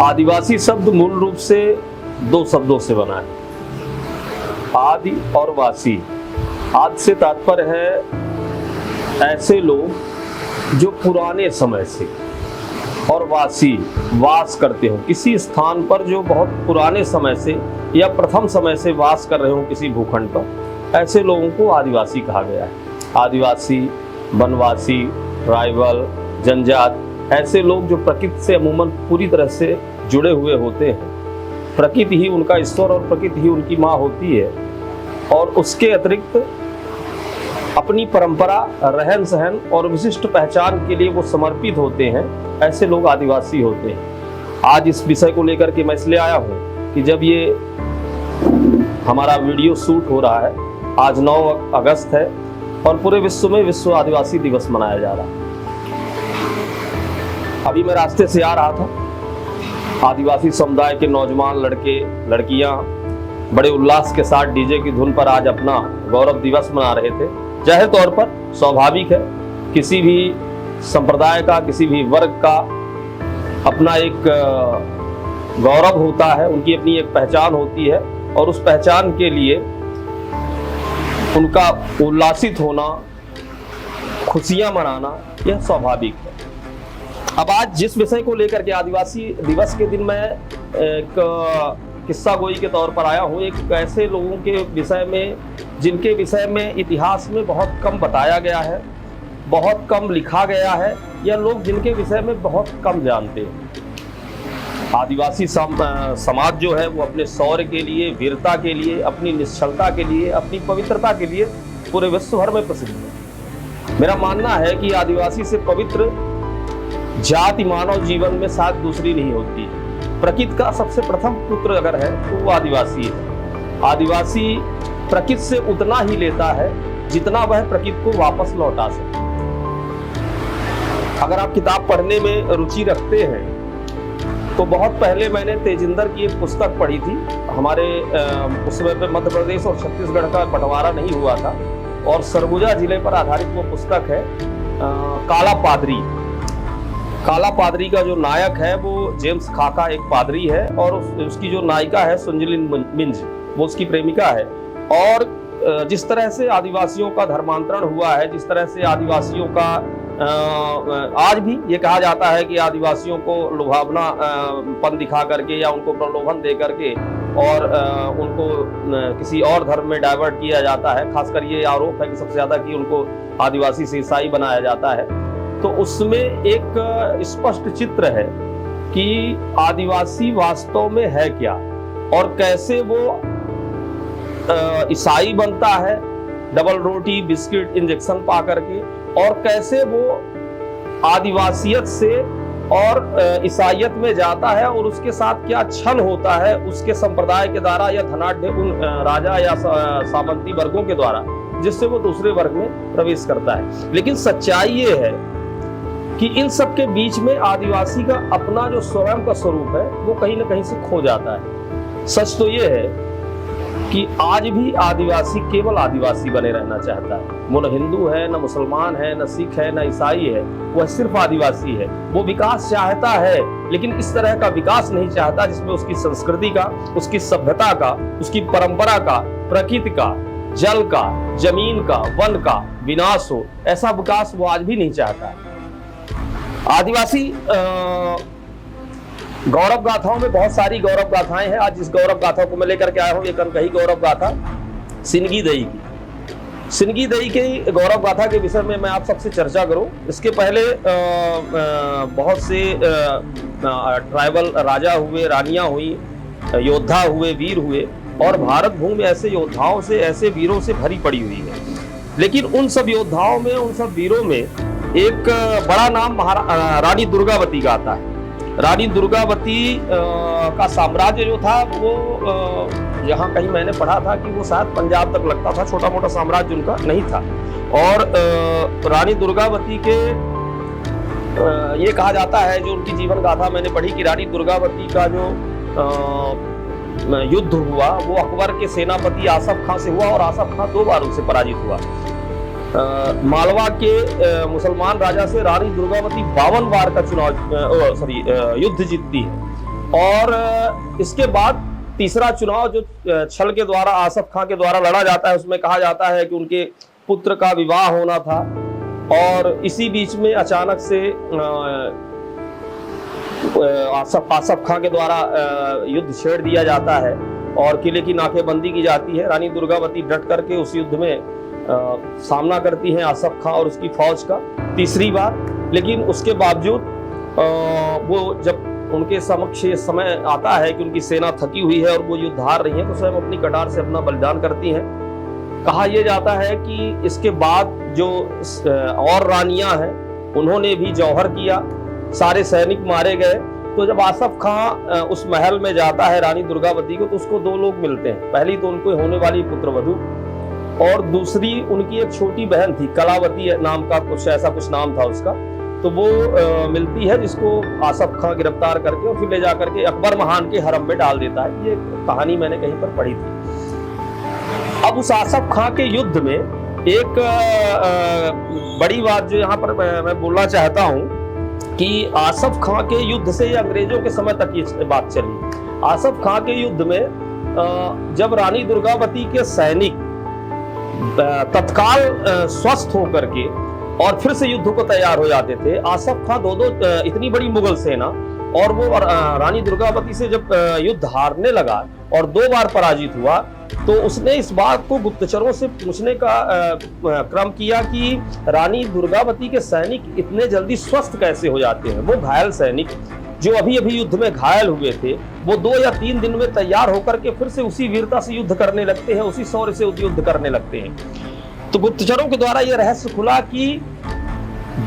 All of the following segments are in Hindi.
आदिवासी शब्द मूल रूप से दो शब्दों से बना है, आदि और वासी। आदि से तात्पर्य है ऐसे लोग जो पुराने समय से, और वासी वास करते हो किसी स्थान पर, जो बहुत पुराने समय से या प्रथम समय से वास कर रहे हो किसी भूखंड पर, ऐसे लोगों को आदिवासी कहा गया है। आदिवासी, वनवासी, ट्राइबल, जनजात, ऐसे लोग जो प्रकृति से अमूमन पूरी तरह से जुड़े हुए होते हैं। प्रकृति ही उनका ईश्वर और प्रकृति ही उनकी माँ होती है, और उसके अतिरिक्त अपनी परंपरा, रहन सहन और विशिष्ट पहचान के लिए वो समर्पित होते हैं। ऐसे लोग आदिवासी होते हैं। आज इस विषय को लेकर के मैं इसलिए आया हूँ कि जब ये हमारा वीडियो शूट हो रहा है, आज 9 अगस्त है और पूरे विश्व में विश्व आदिवासी दिवस मनाया जा रहा है। अभी मैं रास्ते से आ रहा था, आदिवासी समुदाय के नौजवान लड़के लड़कियां बड़े उल्लास के साथ डीजे की धुन पर आज अपना गौरव दिवस मना रहे थे। जाहिर तौर पर स्वाभाविक है, किसी भी संप्रदाय का, किसी भी वर्ग का अपना एक गौरव होता है, उनकी अपनी एक पहचान होती है, और उस पहचान के लिए उनका उल्लासित होना, खुशियां मनाना, यह स्वाभाविक है। अब आज जिस विषय को लेकर के आदिवासी दिवस के दिन मैं एक किस्सा गोई के तौर पर आया हूँ, एक ऐसे लोगों के विषय में जिनके विषय में इतिहास में बहुत कम बताया गया है, बहुत कम लिखा गया है, या लोग जिनके विषय में बहुत कम जानते हैं। आदिवासी समाज जो है वो अपने शौर्य के लिए, वीरता के लिए, अपनी निश्चलता के लिए, अपनी पवित्रता के लिए पूरे विश्व भर में प्रसिद्ध है। मेरा मानना है कि आदिवासी से पवित्र जाति मानव जीवन में शायद दूसरी नहीं होती है। प्रकृति का सबसे प्रथम पुत्र अगर है तो वो आदिवासी है। आदिवासी प्रकृति से उतना ही लेता है जितना वह प्रकृति को वापस लौटा सके। अगर आप किताब पढ़ने में रुचि रखते हैं तो बहुत पहले मैंने तेजिंदर की एक पुस्तक पढ़ी थी। हमारे उस समय पे मध्य प्रदेश और छत्तीसगढ़ का बंटवारा नहीं हुआ था, और सरगुजा जिले पर आधारित वो पुस्तक है काला पादरी। काला पादरी का जो नायक है वो जेम्स खाका एक पादरी है, और उसकी जो नायिका है सुंजलिन मिंज, वो उसकी प्रेमिका है। और जिस तरह से आदिवासियों का धर्मांतरण हुआ है, जिस तरह से आदिवासियों का आज भी ये कहा जाता है कि आदिवासियों को लुभावना पन दिखा करके या उनको प्रलोभन दे करके और उनको किसी और धर्म में डाइवर्ट किया जाता है। खासकर ये आरोप है कि सबसे ज्यादा कि उनको आदिवासी से ईसाई बनाया जाता है। तो उसमें एक स्पष्ट चित्र है कि आदिवासी वास्तव में है क्या, और कैसे वो ईसाई बनता है डबल रोटी बिस्किट इंजेक्शन पा करके, और कैसे वो आदिवासियत से और ईसाइयत में जाता है, और उसके साथ क्या छल होता है उसके संप्रदाय के द्वारा या धनाढ़ उन राजा या सामंती वर्गों के द्वारा, जिससे वो दूसरे वर्ग में प्रवेश करता है। लेकिन सच्चाई ये है कि इन सब के बीच में आदिवासी का अपना जो स्वयं का स्वरूप है वो कहीं ना कहीं से खो जाता है। सच तो ये है कि आज भी आदिवासी केवल आदिवासी बने रहना चाहता है। वो न हिंदू है, न मुसलमान है, न सिख है, न ईसाई है, वह सिर्फ आदिवासी है। वो विकास चाहता है, लेकिन इस तरह का विकास नहीं चाहता जिसमें उसकी संस्कृति का, उसकी सभ्यता का, उसकी परंपरा का, प्रकृति का, जल का, जमीन का, वन का विनाश हो। ऐसा विकास वो आज भी नहीं चाहता। आदिवासी गौरव गाथाओं में बहुत सारी गौरव गाथाएं हैं। आज इस गौरव गाथा को मैं लेकर के आया हूं, एक अनकही गौरव गाथा सिनगी दई की। सिनगी दई के गौरव गाथा के विषय में मैं आप सबसे चर्चा करूं। इसके पहले बहुत से ट्राइबल राजा हुए, रानियां हुई, योद्धा हुए, वीर हुए, और भारत भूमि ऐसे योद्धाओं से, ऐसे वीरों से भरी पड़ी हुई है। लेकिन उन सब योद्धाओं में, उन सब वीरों में एक बड़ा नाम रानी दुर्गावती का आता है। रानी दुर्गावती का साम्राज्य जो था वो यहाँ कहीं मैंने पढ़ा था कि वो शायद पंजाब तक लगता था, छोटा मोटा साम्राज्य उनका नहीं था। और रानी दुर्गावती के ये कहा जाता है, जो उनकी जीवन गाथा मैंने पढ़ी, कि रानी दुर्गावती का जो युद्ध हुआ वो अकबर के सेनापति आसफ खां से हुआ, और आसफ खां 2 बार उनसे पराजित हुआ। मालवा के मुसलमान राजा से रानी दुर्गावती 52 बार का युद्ध जीतती है। और इसके बाद तीसरा चुनाव जो छल के द्वारा आसफ खां के द्वारा लड़ा जाता है, उसमें कहा जाता है कि उनके पुत्र का विवाह होना था और इसी बीच में अचानक से आसफ खां के द्वारा युद्ध छेड़ दिया जाता है और किले की नाकेबंदी की जाती है। रानी दुर्गावती डट करके उस युद्ध में सामना करती हैं आसफ खां और उसकी फौज का तीसरी बार, लेकिन उसके बावजूद वो जब उनके समक्ष ये समय आता है कि उनकी सेना थकी हुई है और वो युद्ध हार रही है, तो स्वयं अपनी कटार से अपना बलिदान करती हैं। कहा यह जाता है कि इसके बाद जो और रानियां हैं उन्होंने भी जौहर किया, सारे सैनिक मारे गए। तो जब आसफ खां उस महल में जाता है रानी दुर्गावती को, तो उसको दो लोग मिलते हैं। पहली तो उनको होने वाली पुत्रवधू और दूसरी उनकी एक छोटी बहन थी, कलावती नाम का कुछ ऐसा कुछ नाम था उसका। तो वो मिलती है, जिसको आसफ खां गिरफ्तार करके और फिर ले जाकर के अकबर महान के हरम में डाल देता है। ये कहानी मैंने कहीं पर पढ़ी थी। अब उस आसफ खां के युद्ध में एक बड़ी बात जो यहाँ पर मैं बोलना चाहता हूँ कि आसफ खां के युद्ध से अंग्रेजों के समय तक ये बात चली। आसफ खां के युद्ध में जब रानी दुर्गावती के सैनिक तत्काल स्वस्थ होकर के और फिर से युद्ध को तैयार हो जाते थे, आसफ खां दो इतनी बड़ी मुगल सेना और वो रानी दुर्गावती से जब युद्ध हारने लगा और 2 बार पराजित हुआ, तो उसने इस बात को गुप्तचरों से पूछने का क्रम किया कि रानी दुर्गावती के सैनिक इतने जल्दी स्वस्थ कैसे हो जाते हैं। वो घायल सैनिक जो अभी अभी युद्ध में घायल हुए थे, वो 2 या 3 दिन में तैयार होकर के फिर से उसी वीरता से युद्ध करने लगते हैं, उसी शौर्य से युद्ध करने लगते हैं। तो गुप्तचरों के द्वारा यह रहस्य खुला कि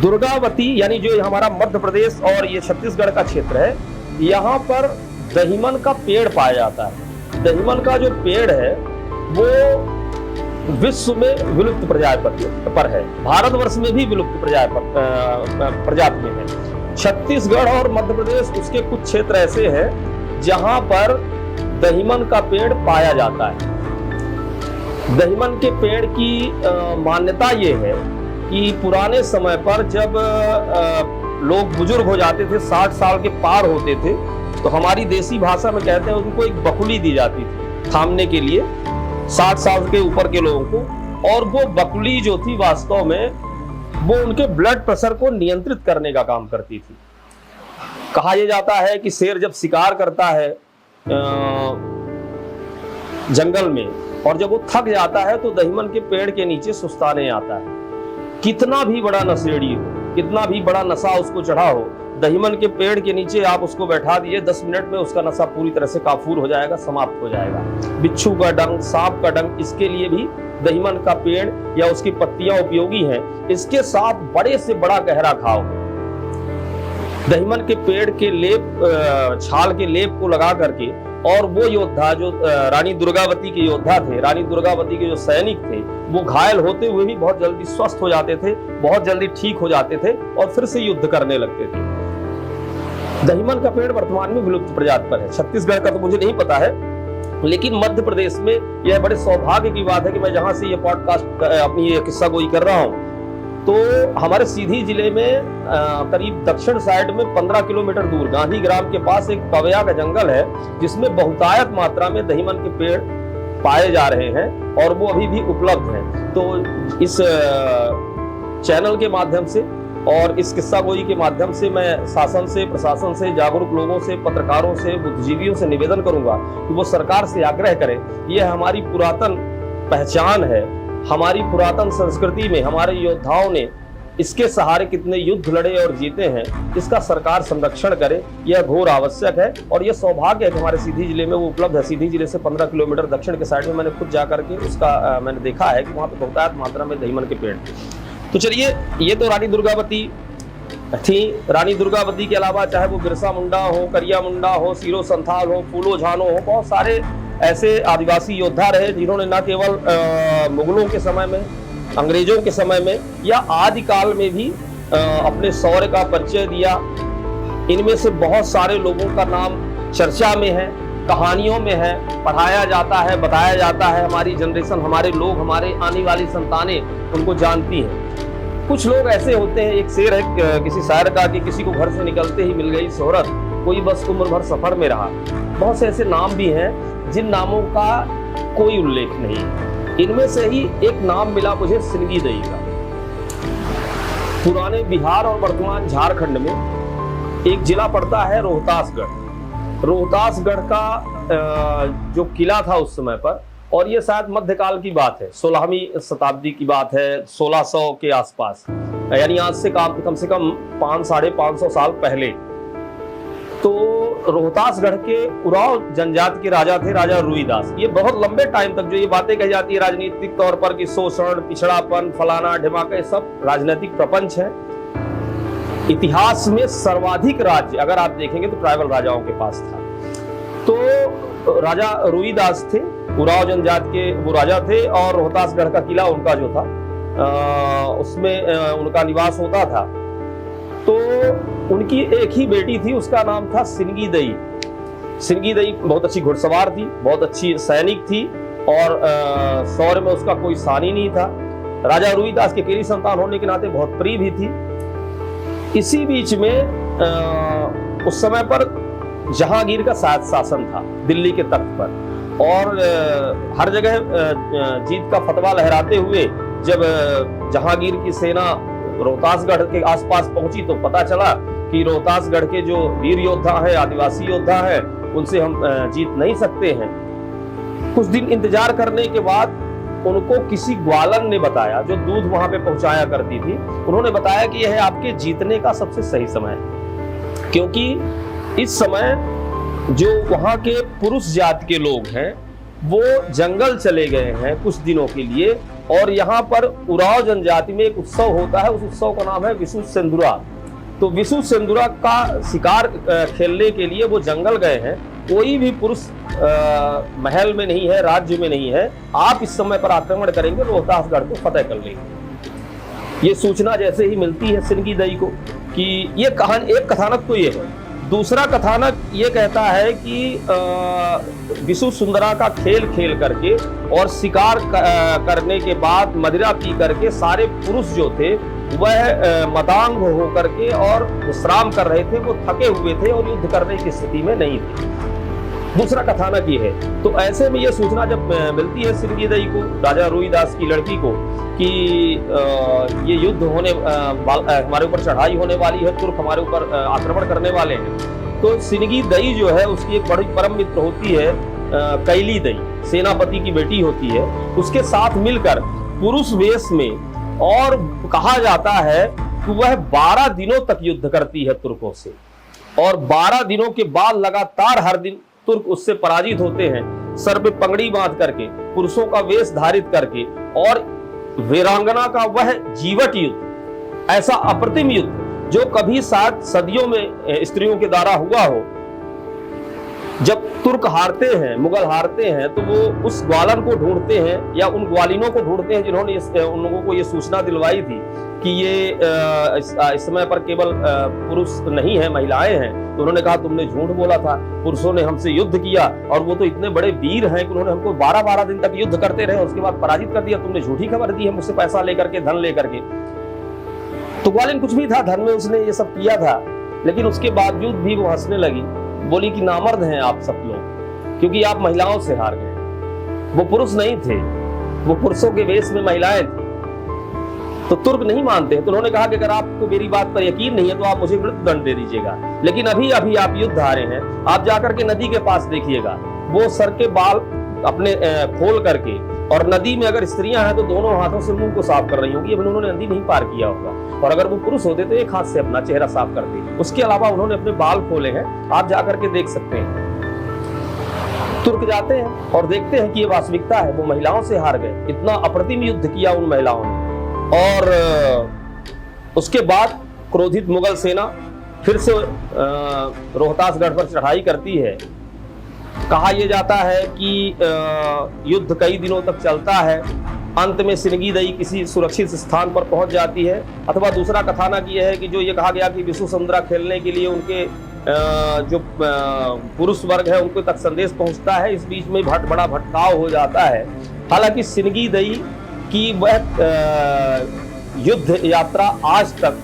दुर्गावती यानी जो हमारा मध्य प्रदेश और ये छत्तीसगढ़ का क्षेत्र है, यहाँ पर दहीमन का पेड़ पाया जाता है। दहीमन का जो पेड़ है वो विश्व में विलुप्त प्रजाति पर है, भारतवर्ष में भी विलुप्त प्रजाति में है। छत्तीसगढ़ और मध्य प्रदेश उसके कुछ क्षेत्र ऐसे हैं जहां पर दहीमन का पेड़ पाया जाता है। दहीमन के पेड़ की मान्यता ये है कि पुराने समय पर जब लोग बुजुर्ग हो जाते थे, 60 साल के पार होते थे, तो हमारी देसी भाषा में कहते हैं उनको एक बकुली दी जाती थी थामने के लिए 60 साल के ऊपर के लोगों को। और वो बकुली जो थी वास्तव में वो उनके ब्लड प्रेशर को नियंत्रित करने का काम करती थी। कहा यह जाता है कि शेर जब शिकार करता है जंगल में और जब वो थक जाता है तो दहीमन के पेड़ के नीचे सुस्ताने आता है। कितना भी बड़ा नशेड़ी हो, कितना भी बड़ा नशा उसको चढ़ा हो, दहीमन के पेड़ के नीचे आप उसको बैठा दिए, 10 मिनट में उसका नशा पूरी तरह से काफूर हो जाएगा, समाप्त हो जाएगा। बिच्छू का डंक, सांप का डंक, इसके लिए भी दहीमन का पेड़ या उसकी पत्तियां उपयोगी हैं। इसके साथ बड़े से बड़ा गहरा घाव, दहीमन के पेड़ के लेप, छाल के लेप को लगा करके, और वो योद्धा जो रानी दुर्गावती के योद्धा थे, रानी दुर्गावती के जो सैनिक थे, वो घायल होते हुए भी बहुत जल्दी स्वस्थ हो जाते थे, बहुत जल्दी ठीक हो जाते थे और फिर से युद्ध करने लगते थे। दहीमन का पेड़ वर्तमान में विलुप्त प्रजाति पर है। छत्तीसगढ़ का तो मुझे नहीं पता है, लेकिन मध्य प्रदेश में यह बड़े सौभाग्य की बात है कि मैं जहां से ये पॉडकास्ट अपनी ये किस्सा गोई कर रहा हूं, तो हमारे सीधी जिले में करीब दक्षिण साइड में 15 किलोमीटर दूर गांधी ग्राम के पास एक पवया का जंगल है, जिसमें बहुतायत मात्रा में दहीमन के पेड़ पाए जा रहे हैं और वो अभी भी उपलब्ध हैं। तो इस चैनल के माध्यम से और इस किस्सा गोई के माध्यम से मैं शासन से, प्रशासन से, जागरूक लोगों से, पत्रकारों से, बुद्धिजीवियों से निवेदन करूंगा कि वो सरकार से आग्रह करें। यह हमारी पुरातन पहचान है, हमारी पुरातन संस्कृति में हमारे योद्धाओं ने इसके सहारे कितने युद्ध लड़े और जीते हैं, इसका सरकार संरक्षण करे। यह घोर आवश्यक है और यह सौभाग्य है कि हमारे सीधी जिले में वो उपलब्ध है। सीधी जिले से 15 किलोमीटर दक्षिण के साइड में मैंने खुद जाकर के उसका मैंने देखा है कि वहाँ पे बहुतायत मात्रा में दहीमन के पेड़। तो चलिए, ये तो रानी दुर्गावती थी। रानी दुर्गावती के अलावा चाहे वो बिरसा मुंडा हो, करिया मुंडा हो, सीरो संथाल हो, फूलो झानो हो, बहुत सारे ऐसे आदिवासी योद्धा रहे जिन्होंने न केवल मुगलों के समय में, अंग्रेजों के समय में या आदिकाल में भी अपने शौर्य का परिचय दिया। इनमें से बहुत सारे लोगों का नाम चर्चा में है, कहानियों में है, पढ़ाया जाता है, बताया जाता है। हमारी जनरेशन, हमारे लोग, हमारे आने वाली संतानें उनको जानती हैं। कुछ लोग ऐसे होते हैं, एक शेर है किसी शायर का कि किसी को घर से निकलते ही मिल गई शोहरत, कोई बस उम्र भर सफर में रहा। बहुत से ऐसे नाम भी हैं जिन नामों का कोई उल्लेख नहीं। इनमें से ही एक नाम मिला मुझे सिंगी दई का। पुराने बिहार और वर्तमान झारखंड में एक जिला पड़ता है रोहतासगढ़। रोहतासगढ़ का जो किला था उस समय पर, और ये शायद मध्यकाल की बात है, 16वीं शताब्दी की बात है, 1600 के आसपास, यानी आज से कम से कम 500-550 साल पहले। तो रोहतासगढ़ के उराव जनजाति के राजा थे, राजा रुईदास। ये बहुत लंबे टाइम तक जो ये बातें कही जाती है राजनीतिक तौर पर कि शोषण, पिछड़ापन, फलाना ढिमाका, ये सब राजनीतिक प्रपंच है। इतिहास में सर्वाधिक राज्य अगर आप देखेंगे तो ट्राइबल राजाओं के पास था। तो राजा रुईदास थे, उराव जनजाति के वो राजा थे, और रोहतासगढ़ का किला उनका जो था उसमें उनका निवास होता था। तो उनकी एक ही बेटी थी, उसका नाम था सिंगी दई। सिंगी दई बहुत अच्छी घुड़सवार थी, बहुत अच्छी सैनिक थी, और शौर्य में उसका कोई सानी नहीं था। राजा रुईदास के अकेली संतान होने के नाते बहुत प्रिय भी थी। इसी बीच में उस समय पर जहांगीर का शासन था दिल्ली के तख्त पर, और हर जगह जीत का फतवा लहराते हुए जब जहांगीर की सेना रोहतासगढ़ के आसपास पहुंची तो पता चला कि रोहतासगढ़ के जो वीर योद्धा है, आदिवासी योद्धा है, उनसे हम जीत नहीं सकते हैं। कुछ दिन इंतजार करने के बाद उनको किसी ग्वालन ने बताया, जो दूध वहां पे पहुंचाया करती थी, उन्होंने बताया कि यह आपके जीतने का सबसे सही समय है, क्योंकि इस समय जो वहां के पुरुष जाति के लोग हैं वो जंगल चले गए हैं कुछ दिनों के लिए, और यहाँ पर उराव जनजाति में एक उत्सव होता है। उस उत्सव का नाम है विशु सेंदुरा। तो विशु सेंदुरा का शिकार खेलने के लिए वो जंगल गए हैं। कोई भी पुरुष महल में नहीं है, राज्य में नहीं है। आप इस समय पर आक्रमण करेंगे, रोहतासगढ़ को फतेह कर लेंगे। ये सूचना जैसे ही मिलती है सिंगी दई को कि ये एक कथानक तो ये है। दूसरा कथानक ये कहता है कि विशु सुंदरा का खेल करके और शिकार करने के बाद मदिरा पी करके सारे पुरुष जो थे वह मदांग हो करके और विश्राम कर रहे थे, वो थके हुए थे और युद्ध करने की स्थिति में नहीं थे। दूसरा कथानक ये है। तो ऐसे में ये सूचना जब मिलती है सिंगी दई को, राजा रुईदास की लड़की को, कि ये युद्ध होने हमारे ऊपर चढ़ाई होने वाली है, तुर्क हमारे ऊपर आक्रमण करने वाले हैं, तो सिंगी दई जो है उसकी एक बड़ी परम मित्र होती है कैली दई, सेनापति की बेटी होती है। उसके साथ मिलकर पुरुष वेश में, और कहा जाता है कि वह 12 दिनों तक युद्ध करती है तुर्कों से, और 12 दिनों के बाद लगातार हर दिन तुर्क उससे पराजित होते हैं। सर पे पगड़ी बांध करके, पुरुषों का वेश धारित करके, और वीरांगना का वह जीवट युद्ध, ऐसा अप्रतिम युद्ध जो कभी साथ सदियों में स्त्रियों के द्वारा हुआ हो। जब तुर्क हारते हैं, मुगल हारते हैं, तो वो उस ग्वालन को ढूंढते हैं या उन ग्वालिनों को ढूंढते हैं जिन्होंने उन लोगों को ये सूचना दिलवाई थी कि ये इस समय पर केवल पुरुष नहीं है, महिलाएं हैं। तो उन्होंने कहा तुमने झूठ बोला था, पुरुषों ने हमसे युद्ध किया और वो तो इतने बड़े वीर हैं कि उन्होंने हमको 12-12 दिन तक युद्ध करते रहे, उसके बाद पराजित कर दिया। तुमने झूठी खबर दी है मुझसे, पैसा लेकर के, धन लेकर के। तो ग्वालिन कुछ भी था, धन में उसने ये सब किया था, लेकिन उसके बावजूद भी वो हंसने लगी, बोली कि नामर्द हैं आप सब लोग, क्योंकि आप महिलाओं से हार गए। वो पुरुष नहीं थे, वो पुरुषों के वेश में महिलाएं थी। तो तुर्क नहीं मानते हैं। तो उन्होंने कहा कि अगर आपको मेरी बात पर यकीन नहीं है तो आप मुझे मृत्युदंड दे दीजिएगा, लेकिन अभी अभी आप युद्ध हारे हैं, आप जाकर के नदी के पास देखिएगा, वो सर के बाल अपने खोल करके, और नदी में अगर स्त्रियां हैं तो दोनों हाथों से मुंह को साफ कर रही होंगी। अभी उन्होंने नदी नहीं पार किया होगा, और अगर वो पुरुष होते तो एक हाथ से अपना चेहरा साफ करते। उसके अलावा उन्होंने अपने बाल खोले हैं, आप जाकर के देख सकते हैं। तुर्क जाते हैं और देखते हैं कि ये वास्तविकता है, वो महिलाओं से हार गए। इतना अप्रतिम युद्ध किया उन महिलाओं ने। और उसके बाद क्रोधित मुगल सेना फिर से रोहतासगढ़ पर चढ़ाई करती है। कहा यह जाता है कि युद्ध कई दिनों तक चलता है। अंत में सिंगी दई किसी सुरक्षित स्थान पर पहुंच जाती है। अथवा दूसरा कथानक यह है कि जो ये कहा गया कि विशु समुद्रा खेलने के लिए उनके जो पुरुष वर्ग है उनको तक संदेश पहुंचता है। इस बीच में बड़ा भटकाव हो जाता है। हालांकि सिंगी दई की वह युद्ध यात्रा आज तक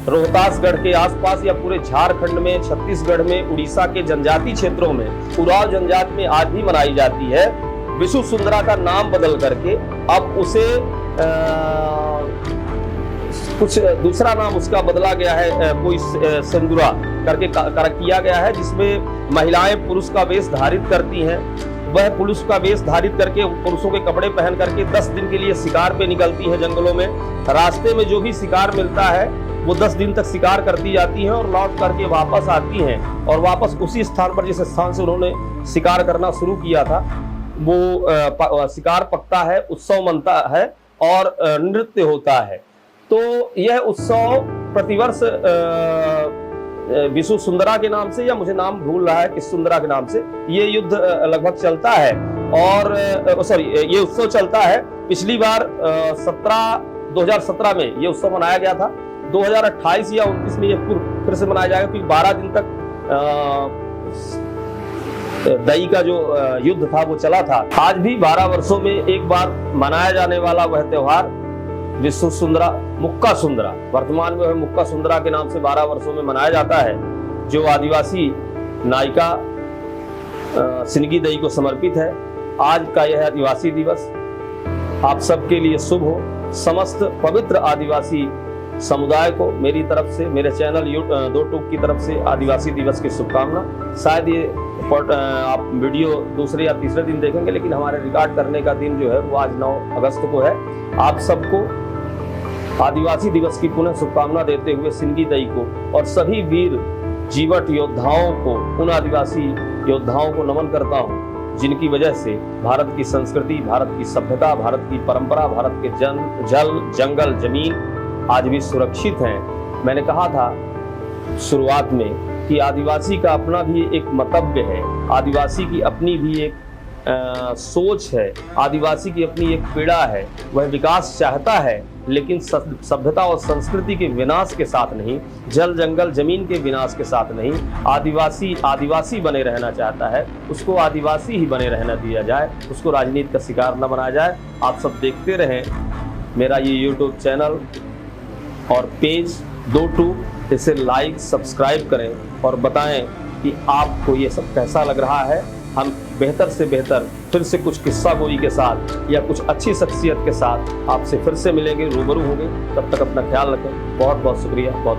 रोहतासगढ़ के आसपास या पूरे झारखंड में, छत्तीसगढ़ में, उड़ीसा के जनजातीय क्षेत्रों में, उरांव जनजाति में आज भी मनाई जाती है। विशु सुंदरा का नाम बदल करके अब उसे कुछ दूसरा नाम उसका बदला गया है, कोई सिंदूरा करके किया गया है, जिसमें महिलाएं पुरुष का वेश धारित करती हैं। वह पुरुष का वेश धारित करके, पुरुषों के कपड़े पहन करके 10 दिन के लिए शिकार पे निकलती हैं जंगलों में। रास्ते में जो भी शिकार मिलता है वो 10 दिन तक शिकार करती जाती हैं और लौट करके वापस आती हैं, और वापस उसी स्थान पर, जिस स्थान से उन्होंने शिकार करना शुरू किया था, वो शिकार पकता है, उत्सव मनता है और नृत्य होता है। तो यह उत्सव प्रतिवर्ष विशु सुंदरा के नाम से, या मुझे नाम भूल रहा है किस सुंदरा के नाम से, ये युद्ध लगभग चलता है। और ये उत्सव चलता है। पिछली बार 2017 में ये उत्सव मनाया गया था। 2028 या 29 में ये फिर से मनाया जाएगा, क्योंकि 12 दिन तक दई का जो युद्ध था वो चला था। आज भी 12 वर्षों में एक बार मनाया जाने वाला वह त्योहार विशु सुंदरा, मुक्का सुंदरा, वर्तमान में वह मुक्का सुंदरा के नाम से 12 वर्षों में मनाया जाता है, जो आदिवासी नायिका सिनगी दई को समर्पित है। आज का यह आदिवासी दिवस आप सबके लिए शुभ हो। समस्त पवित्र आदिवासी समुदाय को मेरी तरफ से, मेरे चैनल दो टूक की तरफ से आदिवासी दिवस की शुभकामना। शायद ये आप वीडियो दूसरे या तीसरे दिन देखेंगे, लेकिन हमारे रिकॉर्ड करने का दिन जो है वो आज 9 अगस्त को है। आप सबको आदिवासी दिवस की पुनः शुभकामना देते हुए सिनगी दई को और सभी वीर जीवट योद्धाओं को, उन आदिवासी योद्धाओं को नमन करता हूँ जिनकी वजह से भारत की संस्कृति, भारत की सभ्यता, भारत की परंपरा, भारत के जल, जंगल, जमीन आज भी सुरक्षित हैं। मैंने कहा था शुरुआत में कि आदिवासी का अपना भी एक मतव्य है, आदिवासी की अपनी भी एक सोच है, आदिवासी की अपनी एक पीड़ा है। वह विकास चाहता है, लेकिन सभ्यता और संस्कृति के विनाश के साथ नहीं, जल, जंगल, जमीन के विनाश के साथ नहीं। आदिवासी बने रहना चाहता है, उसको आदिवासी ही बने रहना दिया जाए, उसको राजनीति का शिकार न बनाया जाए। आप सब देखते रहें मेरा ये YouTube चैनल और पेज दो टूक, इसे लाइक, सब्सक्राइब करें और बताएं कि आपको ये सब कैसा लग रहा है। हम बेहतर से बेहतर फिर से कुछ किस्सा गोई के साथ या कुछ अच्छी शख्सियत के साथ आपसे फिर से मिलेंगे, रूबरू होंगे। तब तक अपना ख्याल रखें। बहुत बहुत शुक्रिया। बहुत